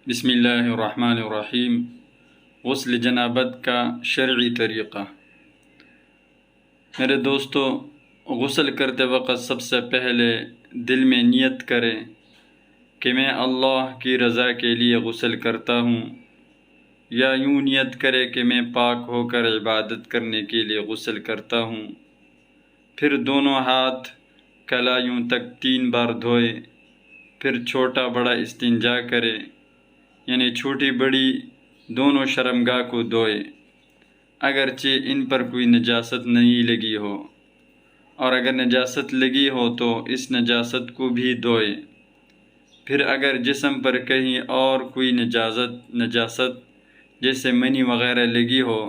بسم اللہ الرحمن الرحیم۔ غسل جنابت کا شرعی طریقہ۔ میرے دوستو، غسل کرتے وقت سب سے پہلے دل میں نیت کریں کہ میں اللہ کی رضا کے لیے غسل کرتا ہوں، یا یوں نیت کرے کہ میں پاک ہو کر عبادت کرنے کے لیے غسل کرتا ہوں۔ پھر دونوں ہاتھ کلائیوں تک 3 بار دھوئے، پھر چھوٹا بڑا استنجا کرے، یعنی چھوٹی بڑی دونوں شرمگاہ کو دھوئے، اگرچہ ان پر کوئی نجاست نہیں لگی ہو، اور اگر نجاست لگی ہو تو اس نجاست کو بھی دھوئے۔ پھر اگر جسم پر کہیں اور کوئی نجاست جیسے منی وغیرہ لگی ہو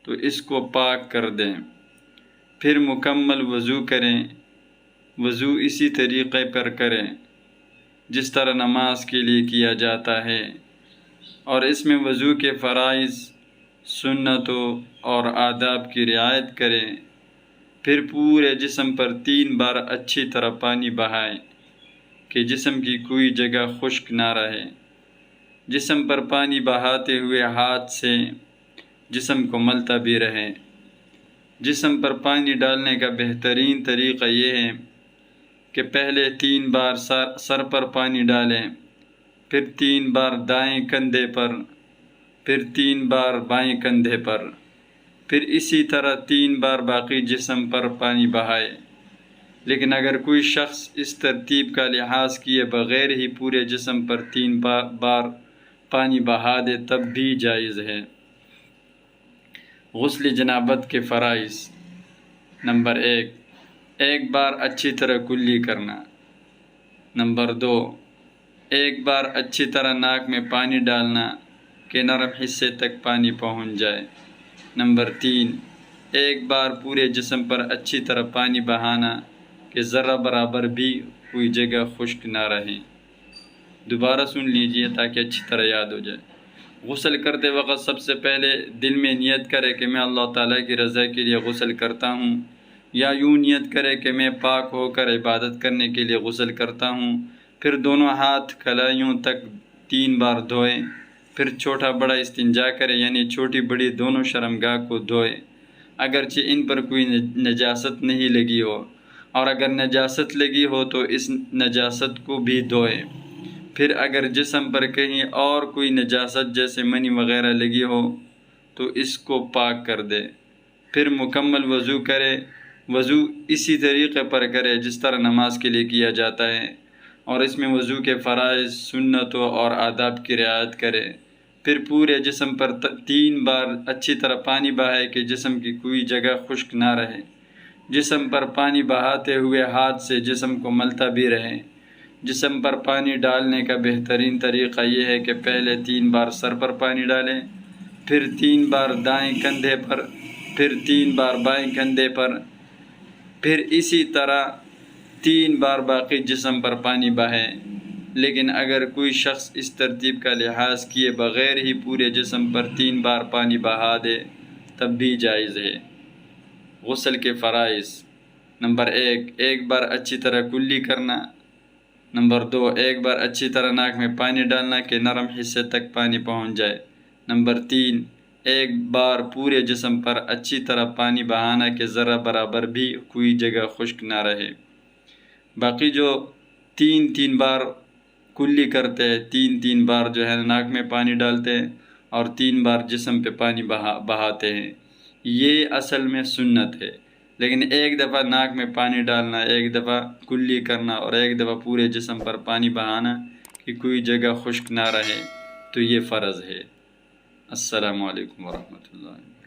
تو اس کو پاک کر دیں۔ پھر مکمل وضو کریں۔ وضو اسی طریقے پر کریں جس طرح نماز کے لیے کیا جاتا ہے، اور اس میں وضو کے فرائض، سنتوں اور آداب کی رعایت کریں۔ پھر پورے جسم پر 3 بار اچھی طرح پانی بہائیں کہ جسم کی کوئی جگہ خشک نہ رہے۔ جسم پر پانی بہاتے ہوئے ہاتھ سے جسم کو ملتا بھی رہیں۔ جسم پر پانی ڈالنے کا بہترین طریقہ یہ ہے کہ پہلے 3 بار سر پر پانی ڈالیں، پھر 3 بار دائیں کندھے پر، پھر 3 بار بائیں کندھے پر، پھر اسی طرح 3 بار باقی جسم پر پانی بہائے۔ لیکن اگر کوئی شخص اس ترتیب کا لحاظ کیے بغیر ہی پورے جسم پر 3 بار پانی بہا دے تب بھی جائز ہے۔ غسل جنابت کے فرائض۔ نمبر 1، ایک بار اچھی طرح کلی کرنا۔ نمبر 2، ایک بار اچھی طرح ناک میں پانی ڈالنا کہ نرم حصے تک پانی پہنچ جائے۔ نمبر 3، ایک بار پورے جسم پر اچھی طرح پانی بہانا کہ ذرہ برابر بھی کوئی جگہ خشک نہ رہے۔ دوبارہ سن لیجئے تاکہ اچھی طرح یاد ہو جائے۔ غسل کرتے وقت سب سے پہلے دل میں نیت کرے کہ میں اللہ تعالیٰ کی رضا کے لیے غسل کرتا ہوں، یا یوں نیت کرے کہ میں پاک ہو کر عبادت کرنے کے لیے غسل کرتا ہوں۔ پھر دونوں ہاتھ کلائیوں تک 3 بار دھوئے، پھر چھوٹا بڑا استنجا کرے، یعنی چھوٹی بڑی دونوں شرمگاہ کو دھوئے، اگرچہ ان پر کوئی نجاست نہیں لگی ہو، اور اگر نجاست لگی ہو تو اس نجاست کو بھی دھوئے۔ پھر اگر جسم پر کہیں اور کوئی نجاست جیسے منی وغیرہ لگی ہو تو اس کو پاک کر دے۔ پھر مکمل وضو کرے۔ وضو اسی طریقے پر کرے جس طرح نماز کے لیے کیا جاتا ہے، اور اس میں وضو کے فرائض، سنتوں اور آداب کی رعایت کرے۔ پھر پورے جسم پر 3 بار اچھی طرح پانی بہائے کہ جسم کی کوئی جگہ خشک نہ رہے۔ جسم پر پانی بہاتے ہوئے ہاتھ سے جسم کو ملتا بھی رہے۔ جسم پر پانی ڈالنے کا بہترین طریقہ یہ ہے کہ پہلے 3 بار سر پر پانی ڈالیں، پھر 3 بار دائیں کندھے پر، پھر 3 بار بائیں کندھے پر، پھر اسی طرح 3 بار باقی جسم پر پانی بہائیں۔ لیکن اگر کوئی شخص اس ترتیب کا لحاظ کیے بغیر ہی پورے جسم پر 3 بار پانی بہا دے تب بھی جائز ہے۔ غسل کے فرائض۔ نمبر 1، ایک بار اچھی طرح کلی کرنا۔ نمبر 2، ایک بار اچھی طرح ناک میں پانی ڈالنا کہ نرم حصے تک پانی پہنچ جائے۔ نمبر 3، ایک بار پورے جسم پر اچھی طرح پانی بہانا کہ ذرہ برابر بھی کوئی جگہ خشک نہ رہے۔ باقی جو 3 بار کلی کرتے ہیں، 3 بار جو ہے ناک میں پانی ڈالتے ہیں اور 3 بار جسم پہ پانی بہاتے ہیں، یہ اصل میں سنت ہے۔ لیکن ایک دفعہ ناک میں پانی ڈالنا، ایک دفعہ کلی کرنا اور ایک دفعہ پورے جسم پر پانی بہانا کہ کوئی جگہ خشک نہ رہے تو یہ فرض ہے۔ السلام علیکم ورحمۃ اللہ۔